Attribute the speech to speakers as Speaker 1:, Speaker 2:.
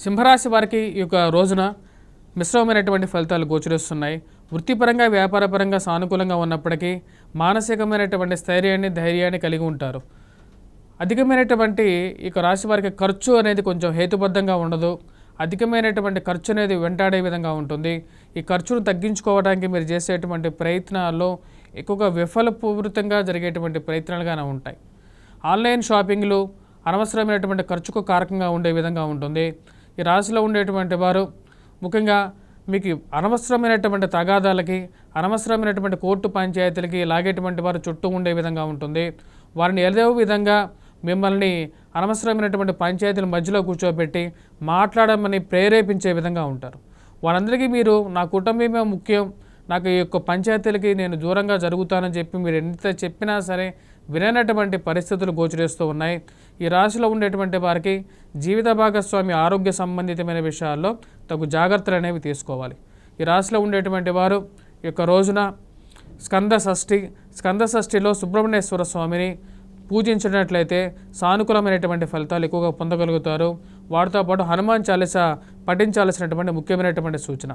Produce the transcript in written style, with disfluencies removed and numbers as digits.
Speaker 1: సింహరాశి వారికి ఈ యొక్క రోజున మిశ్రమమైనటువంటి ఫలితాలు గోచరిస్తున్నాయి. వృత్తిపరంగా, వ్యాపారపరంగా సానుకూలంగా ఉన్నప్పటికీ మానసికమైనటువంటి స్థైర్యాన్ని, ధైర్యాన్ని కలిగి ఉంటారు. అధికమైనటువంటి ఈ రాశి వారికి ఖర్చు అనేది కొంచెం హేతుబద్ధంగా ఉండదు. అధికమైనటువంటి ఖర్చు అనేది వెంటాడే విధంగా ఉంటుంది. ఈ ఖర్చును తగ్గించుకోవడానికి మీరు చేసేటువంటి ప్రయత్నాల్లో ఎక్కువగా విఫలపూరితంగా జరిగేటువంటి ప్రయత్నాలుగానే ఉంటాయి. ఆన్లైన్ షాపింగ్లు అనవసరమైనటువంటి ఖర్చుకు కారకంగా ఉండే విధంగా ఉంటుంది. ఈ రాశిలో ఉండేటువంటి వారు ముఖ్యంగా మీకు అనవసరమైనటువంటి తగాదాలకి, అనవసరమైనటువంటి కోర్టు పంచాయతీలకి లాగేటువంటి వారు చుట్టూ ఉండే విధంగా ఉంటుంది. వారిని ఏదో విధంగా మిమ్మల్ని అనవసరమైనటువంటి పంచాయతీల మధ్యలో కూర్చోబెట్టి మాట్లాడమని ప్రేరేపించే విధంగా ఉంటారు. వారందరికీ మీరు నా కుటుంబమే ముఖ్యం, నాకు ఈ యొక్క పంచాయతీలకి నేను దూరంగా జరుగుతానని చెప్పి మీరు ఎంత చెప్పినా సరే విననటువంటి పరిస్థితులు గోచరిస్తూ ఉన్నాయి. ఈ రాశిలో ఉండేటువంటి వారికి జీవిత భాగస్వామి ఆరోగ్య సంబంధితమైన విషయాల్లో తగు జాగ్రత్తలు అనేవి తీసుకోవాలి. ఈ రాశిలో ఉండేటువంటి వారు ఈ యొక్క రోజున స్కంద షష్ఠిలో సుబ్రహ్మణ్యేశ్వర స్వామిని పూజించినట్లయితే సానుకూలమైనటువంటి ఫలితాలు ఎక్కువగా పొందగలుగుతారు. వాటితో పాటు హనుమాన్ చాలీసా పఠించాల్సినటువంటి ముఖ్యమైనటువంటి సూచన.